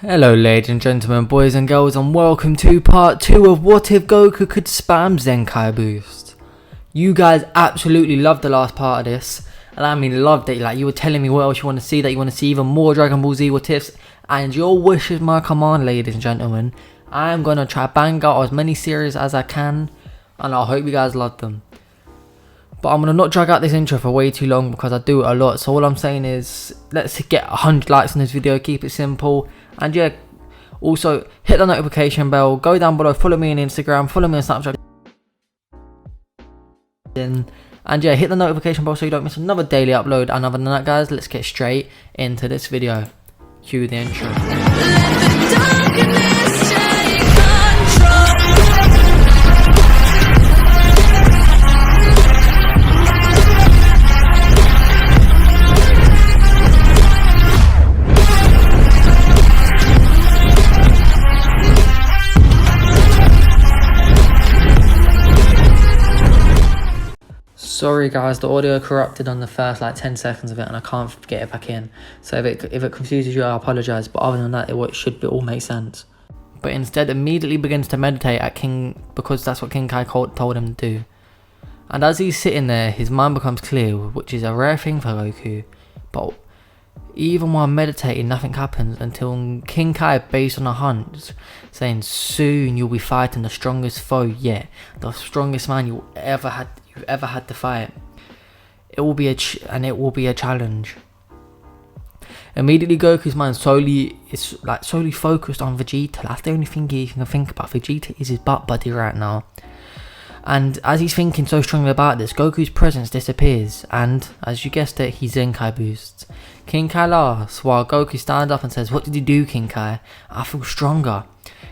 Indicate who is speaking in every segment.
Speaker 1: Hello ladies and gentlemen, boys and girls, and welcome to part 2 of What If Goku Could Spam Zenkai Boost. You guys absolutely loved the last part of this, and I mean loved it. Like, you were telling me what else you want to see, that you want to see even more Dragon Ball Z What Ifs, and your wish is my command, ladies and gentlemen. I am going to try bang out as many series as I can, and I hope you guys loved them. But I'm going to not drag out this intro for way too long because I do it a lot. So all I'm saying is, let's get 100 likes on this video, keep it simple. And yeah, also hit the notification bell, go down below, follow me on Instagram, follow me on Snapchat. And yeah, hit the notification bell so you don't miss another daily upload. And other than that, guys, let's get straight into this video. Cue the intro. Sorry guys, the audio corrupted on the first 10 seconds of it and I can't get it back in. So if it confuses you, I apologise, but other than that, it should all make sense. But instead immediately begins to meditate at King, because that's what King Kai told him to do. And as he's sitting there, his mind becomes clear, which is a rare thing for Goku. But even while meditating, nothing happens until King Kai, based on a hunch, saying soon you'll be fighting the strongest foe yet, the strongest man you've ever had to fight. It will be a challenge. Immediately, Goku's mind solely focused on Vegeta. That's the only thing he can think about. Vegeta is his butt buddy right now. And as he's thinking so strongly about this, Goku's presence disappears, and as you guessed it, he Zenkai boosts. King Kai laughs while Goku stands up and says, "What did you do, King Kai? I feel stronger."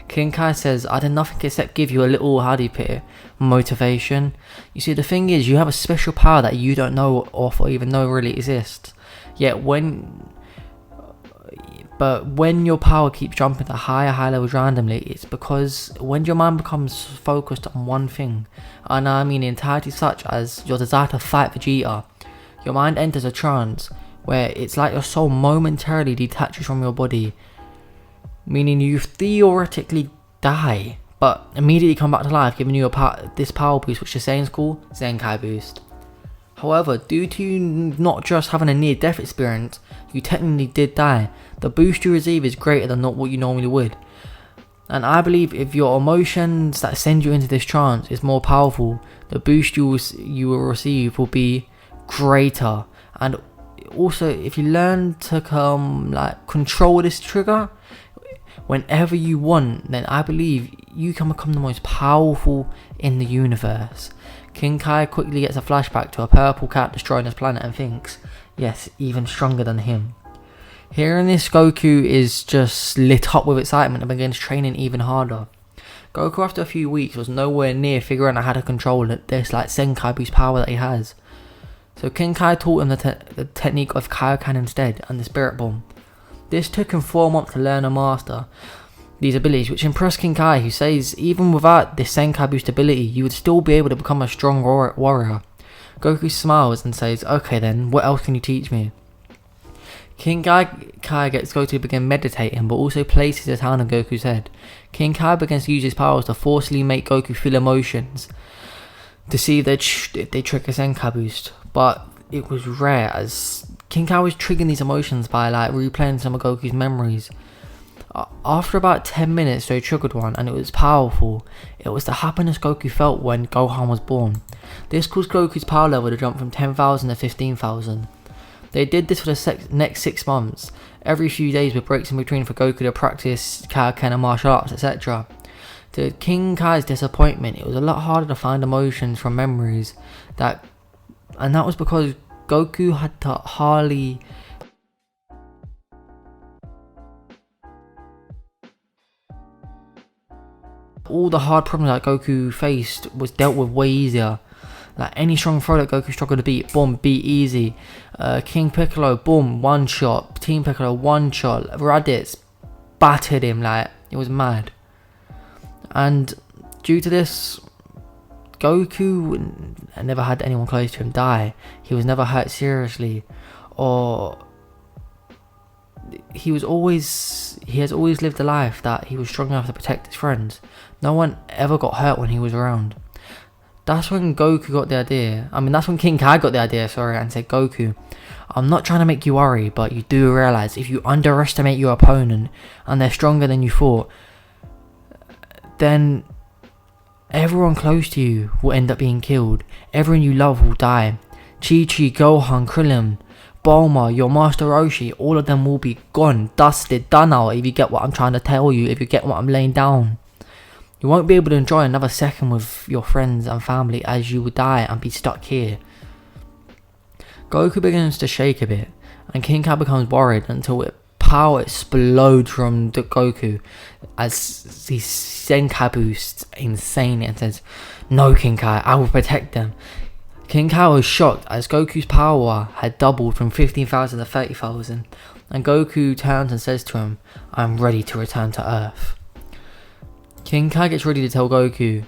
Speaker 1: King Kai says, "I did nothing except give you a little, how do you put it, motivation. You see, the thing is, you have a special power that you don't know or even know really exists. Yet when your power keeps jumping to higher levels randomly, it's because when your mind becomes focused on one thing, and I mean entirety such as your desire to fight Vegeta, your mind enters a trance where it's like your soul momentarily detaches from your body, meaning you theoretically die, but immediately come back to life, giving you this power boost, which the Saiyans call Zenkai boost. However, due to you not just having a near-death experience, you technically did die. The boost you receive is greater than what you normally would. And I believe if your emotions that send you into this trance is more powerful, the boost you will receive will be greater. And also, if you learn to control this trigger whenever you want, then I believe you can become the most powerful in the universe. King Kai quickly gets a flashback to a purple cat destroying his planet and thinks, yes, even stronger than him. Hearing this, Goku is just lit up with excitement and begins training even harder. Goku, after a few weeks, was nowhere near figuring out how to control this Zenkai boost power that he has. So King Kai taught him the technique of Kaioken instead, and the Spirit Bomb. This took him 4 months to learn and master these abilities, which impressed King Kai, who says even without this Zenkai boost ability, you would still be able to become a strong warrior. Goku smiles and says, "Okay then, what else can you teach me?" King Kai gets Goku to begin meditating, but also places his hand on Goku's head. King Kai begins to use his powers to forcibly make Goku feel emotions to see if they trigger Zenkai boost. But it was rare, as King Kai was triggering these emotions by replaying some of Goku's memories. After about 10 minutes, they triggered one, and it was powerful. It was the happiness Goku felt when Gohan was born. This caused Goku's power level to jump from 10,000 to 15,000. They did this for the next 6 months, every few days with breaks in between for Goku to practice Kaioken and martial arts, etc. To King Kai's disappointment, it was a lot harder to find emotions from memories, and that was because Goku had to hardly all the hard problems that Goku faced was dealt with way easier. Like any strong throw that Goku struggled to beat, boom, beat easy. King Piccolo, boom, one shot. Team Piccolo, one shot. Raditz battered him, it was mad. And due to this, Goku never had anyone close to him die. He was never hurt seriously, or he has always lived a life that he was strong enough to protect his friends. No one ever got hurt when he was around. That's when Goku got the idea. That's when King Kai got the idea, and said, Goku, I'm not trying to make you worry, but you do realize if you underestimate your opponent and they're stronger than you thought, then everyone close to you will end up being killed. Everyone you love will die. Chi-Chi, Gohan, Krillin, Bulma, your Master Roshi, all of them will be gone, dusted, done out, if you get what I'm trying to tell you, if you get what I'm laying down. You won't be able to enjoy another second with your friends and family, as you will die and be stuck here. Goku begins to shake a bit, and King Kai becomes worried until power explodes from the Goku as he Zenkai boosts insanely and says, no, King Kai, I will protect them. King Kai was shocked as Goku's power had doubled from 15,000 to 30,000, and Goku turns and says to him, I'm ready to return to Earth. King Kai gets ready to tell Goku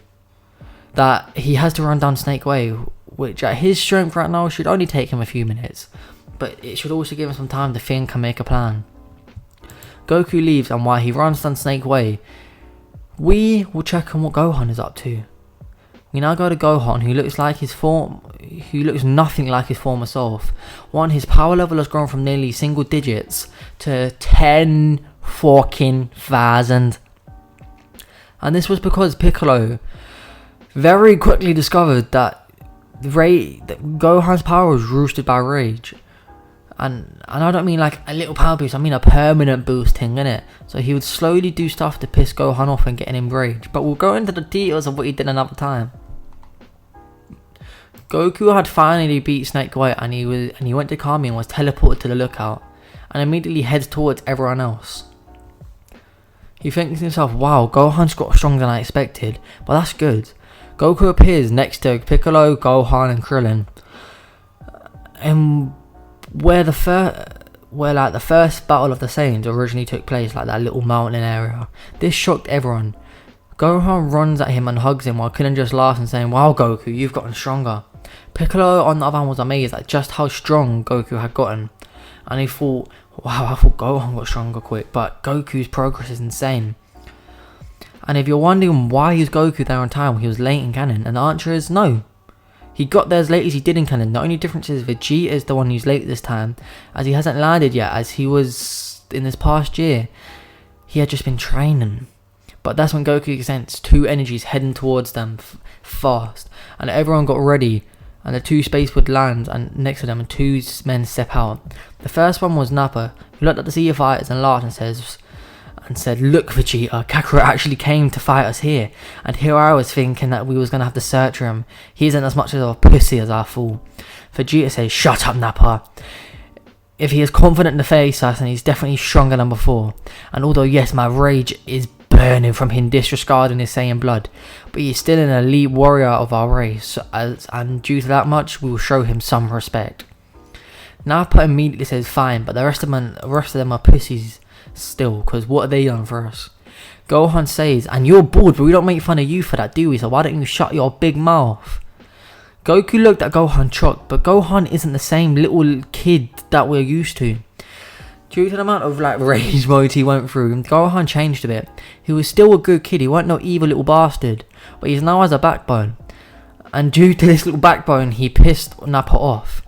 Speaker 1: that he has to run down Snake Way, which at his strength right now should only take him a few minutes, but it should also give him some time to think and make a plan. Goku leaves, and while he runs down Snake Way, we will check on what Gohan is up to. We now go to Gohan, who looks nothing like his former self. His power level has grown from nearly single digits to 10,000. And this was because Piccolo very quickly discovered that Gohan's power was roosted by rage. And I don't mean like a little power boost, I mean a permanent boost thing, innit? So he would slowly do stuff to piss Gohan off and get him rage. But we'll go into the details of what he did another time. Goku had finally beat Snake White, and he went to Kami and was teleported to the lookout, and immediately heads towards everyone else. He thinks to himself, wow, Gohan's got stronger than I expected, but that's good. Goku appears next to Piccolo, Gohan and Krillin, and where the first battle of the Saiyans originally took place, like that little mountain area. This shocked everyone. Gohan runs at him and hugs him while Krillin just laughs and saying, wow Goku, you've gotten stronger. Piccolo on the other hand was amazed at just how strong Goku had gotten, and he thought, wow, I thought Gohan got stronger quick, but Goku's progress is insane. And if you're wondering why is Goku there on time when he was late in canon, and the answer is no. He got there as late as he did in canon. The only difference is Vegeta is the one who's late this time, as he hasn't landed yet, as he was in this past year. He had just been training. But that's when Goku sensed two energies heading towards them fast, and everyone got ready, and the two space would land and next to them, and two men step out. The first one was Nappa, who looked at the Sea Fighters and laughed and said, look Vegeta, Kakarot actually came to fight us here, and here I was thinking that we was going to have to search for him. He isn't as much of a pussy as I thought. Vegeta says, shut up Nappa. If he is confident to face us, then he's definitely stronger than before. And although yes, my rage is burning from him disregarding his Saiyan blood, but he is still an elite warrior of our race, and due to that much, we will show him some respect. Nappa immediately says fine, but the rest of them are pussies still, because what have they done for us? Gohan says, and you're bored, but we don't make fun of you for that, do we? So why don't you shut your big mouth? Goku looked at Gohan shocked, but Gohan isn't the same little kid that we're used to. Due to the amount of rage mode he went through, Gohan changed a bit. He was still a good kid, he weren't no evil little bastard, but he now has a backbone. And due to this little backbone, he pissed Nappa off.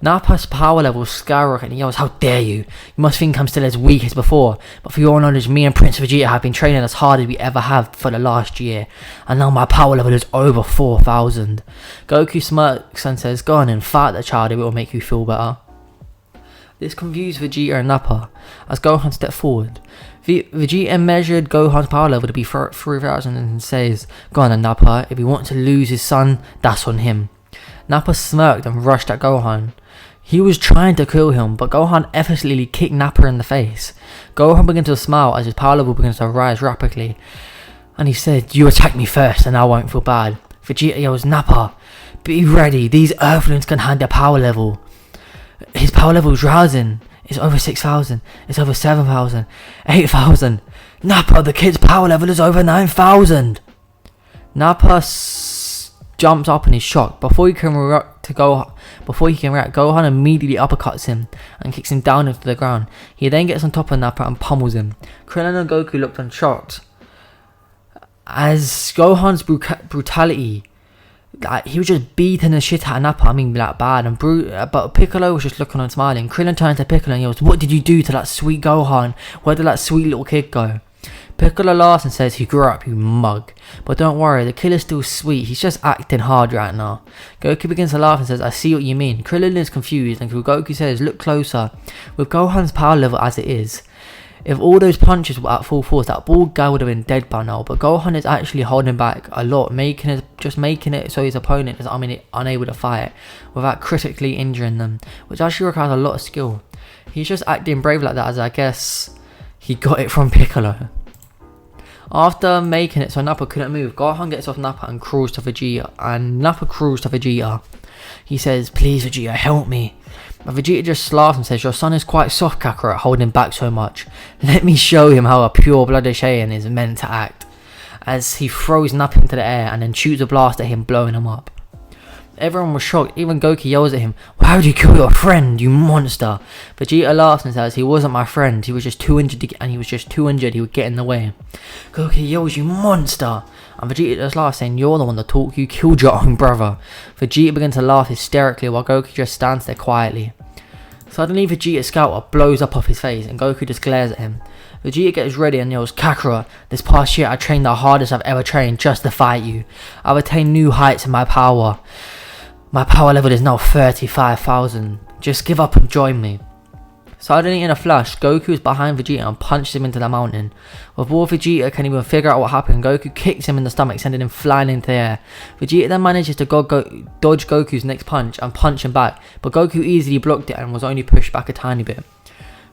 Speaker 1: Nappa's power level skyrocketed and he yells, how dare you? You must think I'm still as weak as before, but for your knowledge, me and Prince Vegeta have been training as hard as we ever have for the last year, and now my power level is over 4,000. Goku smirks and says, go on and fight the child if it will make you feel better. This confused Vegeta and Nappa as Gohan stepped forward. Vegeta measured Gohan's power level to be 3,000 and says, go on and Nappa, if he wants to lose his son, that's on him. Nappa smirked and rushed at Gohan. He was trying to kill him, but Gohan effortlessly kicked Nappa in the face. Gohan began to smile as his power level begins to rise rapidly, and he said, you attack me first and I won't feel bad. Vegeta yells, Nappa, be ready, these Earthlings can hand their power level. His power level is rising. It's over 6,000. It's over 7,000. 8,000. Nappa, the kid's power level is over 9,000. Nappa jumps up and is shocked. Before he can Before he can react, Gohan immediately uppercuts him and kicks him down into the ground. He then gets on top of Nappa and pummels him. Krillin and Goku looked on shocked as Gohan's brutality. Like, he was just beating the shit out of Nappa, bad, but Piccolo was just looking and smiling. Krillin turned to Piccolo and yells, "What did you do to that sweet Gohan? Where did that sweet little kid go?" Piccolo laughs and says, "He grew up, you mug. But don't worry, the kid is still sweet, he's just acting hard right now." Goku begins to laugh and says, "I see what you mean." Krillin is confused and Goku says, "Look closer. With Gohan's power level as it is, if all those punches were at full force, that bald guy would have been dead by now. But Gohan is actually holding back a lot, making it so his opponent is unable to fight without critically injuring them, which actually requires a lot of skill. He's just acting brave like that, as I guess he got it from Piccolo." After making it so Nappa couldn't move, Gohan gets off Nappa and crawls to Vegeta. He says, "Please Vegeta, help me." But Vegeta just laughs and says, "Your son is quite soft, Kakarot, holding back so much. Let me show him how a pure-blooded Saiyan is meant to act." As he throws Nappa into the air and then shoots a blast at him, blowing him up. Everyone was shocked. Even Goku yells at him, "Why would you kill your friend, you monster?" Vegeta laughs and says, "He wasn't my friend. He was just too injured he would get in the way." Goku yells, "You monster!" And Vegeta just laughs, saying, "You're the one that talk. You killed your own brother." Vegeta begins to laugh hysterically while Goku just stands there quietly. Suddenly Vegeta's scouter blows up off his face and Goku just glares at him. Vegeta gets ready and yells, "Kakarot, this past year I trained the hardest I've ever trained just to fight you. I've attained new heights in my power. My power level is now 35,000. Just give up and join me." Suddenly in a flash, Goku is behind Vegeta and punches him into the mountain. Before Vegeta can even figure out what happened, Goku kicks him in the stomach, sending him flying into the air. Vegeta then manages to dodge Goku's next punch and punch him back, but Goku easily blocked it and was only pushed back a tiny bit.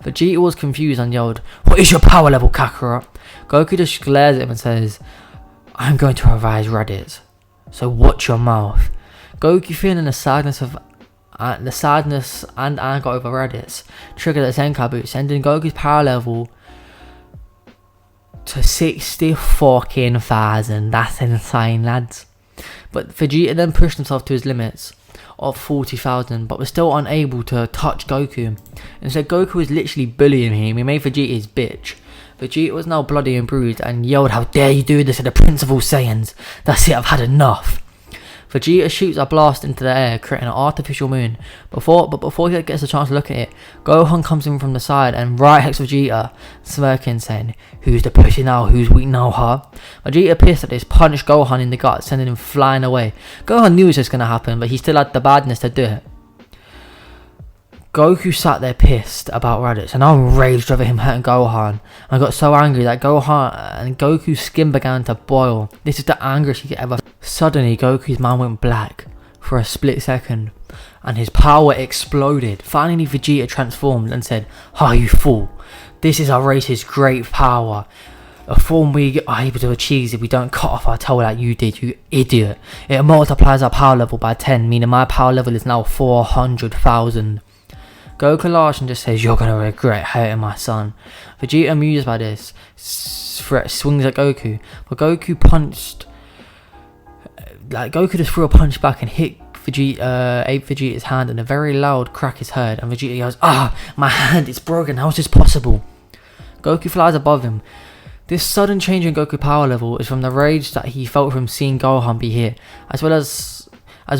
Speaker 1: Vegeta was confused and yelled, "What is your power level, Kakarot?" Goku just glares at him and says, "I'm going to revise Raditz, so watch your mouth." Goku, feeling the sadness and anger over Raditz, triggered the Zenkai boost, sending Goku's power level to 60,000. That's insane, lads. But Vegeta then pushed himself to his limits of 40,000, but was still unable to touch Goku. Instead, Goku was literally bullying him. He made Vegeta his bitch. Vegeta was now bloody and bruised and yelled, "How dare you do this to the Prince of all Saiyans? That's it, I've had enough." Vegeta shoots a blast into the air, creating an artificial moon. Before he gets a chance to look at it, Gohan comes in from the side and right-hooks Vegeta, smirking, saying, "Who's the pussy now? Who's weak now, huh?" Vegeta, pissed at this, punched Gohan in the gut, sending him flying away. Gohan knew this was going to happen, but he still had the badness to do it. Goku sat there pissed about Raditz and enraged over him hurting Gohan, and got so angry that Goku's skin began to boil. This is the angriest he could ever. Suddenly Goku's mind went black for a split second and his power exploded. Finally Vegeta transformed and said, "Ah, you fool, this is our race's great power. A form we are able to achieve if we don't cut off our toe like you did, you idiot. It multiplies our power level by 10, meaning my power level is now 400,000. Goku laughs and just says, "You're gonna regret hurting my son." Vegeta, amused by this threat, swings at Goku, but Goku just threw a punch back and hit Vegeta's hand, and a very loud crack is heard, and Vegeta yells, "Ah, my hand, it's broken, how is this possible?" Goku flies above him. This sudden change in Goku power level is from the rage that he felt from seeing Gohan be hit, as well as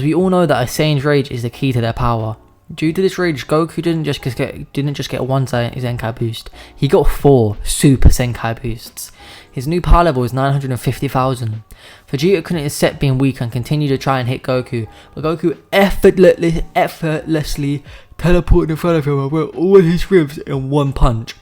Speaker 1: we all know that a Saiyan's rage is the key to their power. Due to this rage, Goku didn't just get one Zenkai boost, he got 4 Super Zenkai boosts. His new power level is 950,000. Vegeta couldn't accept being weak and continued to try and hit Goku, but Goku effortlessly teleported in front of him and broke all his ribs in one punch.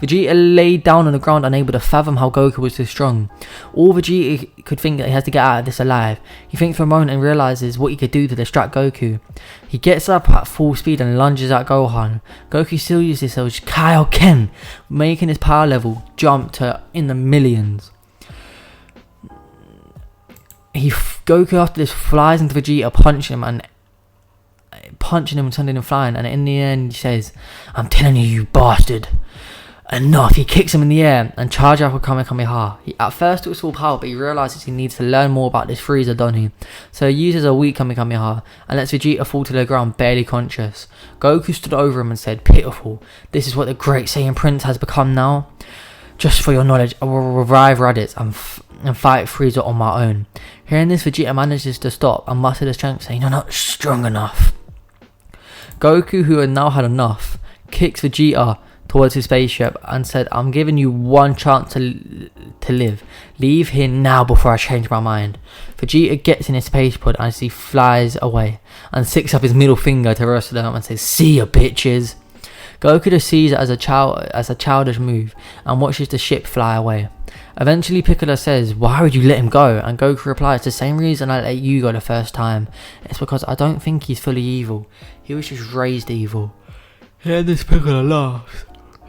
Speaker 1: Vegeta laid down on the ground, unable to fathom how Goku was so strong. All Vegeta could think that he has to get out of this alive. He thinks for a moment and realizes what he could do to distract Goku. He gets up at full speed and lunges at Gohan. Goku still uses his Kaioken, making his power level jump to in the millions. Goku after this flies into Vegeta, punching him and sending him flying, and in the end he says, "I'm telling you, you bastard, Enough! He kicks him in the air and charges up with Kamehameha. He at first took full power, but he realises he needs to learn more about this Frieza, doesn't he? So he uses a weak Kamehameha and lets Vegeta fall to the ground, barely conscious. Goku stood over him and said, "Pitiful, this is what the great Saiyan Prince has become now. Just for your knowledge, I will revive Raditz and fight Frieza on my own." Hearing this, Vegeta manages to stop and muster the strength, saying, "You're not strong enough." Goku, who had now had enough, kicks Vegeta towards his spaceship and said, "I'm giving you one chance to live. Leave here now before I change my mind." Vegeta gets in his space pod as he flies away and sticks up his middle finger to the rest of them and says, "See ya, bitches." Goku just sees it as a childish move and watches the ship fly away. Eventually Piccolo says, "Why would you let him go?" And Goku replies, "The same reason I let you go the first time. It's because I don't think he's fully evil. He was just raised evil." Here this Piccolo laughs.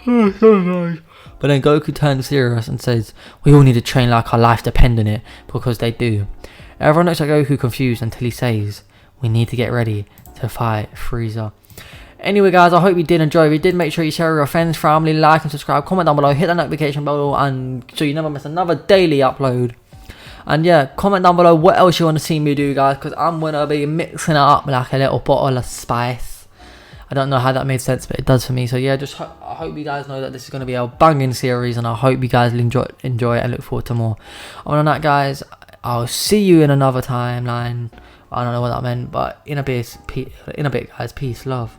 Speaker 1: Oh, so nice. But then Goku turns serious and says, "We all need to train like our life depends on it," because they do. Everyone looks at Goku confused until he says, "We need to get ready to fight Frieza." Anyway guys, I hope you did enjoy. If you did, make sure you share with your friends, family, like and subscribe, comment down below, hit the notification bell and so you never miss another daily upload. And yeah, comment down below what else you want to see me do, guys, because I'm going to be mixing it up like a little bottle of spice. I don't know how that made sense, but it does for me. So yeah, just I hope you guys know that this is going to be a banging series, and I hope you guys enjoy it and look forward to more. Other than that, guys, I'll see you in another timeline. I don't know what that meant, but in a bit, guys. Peace, love.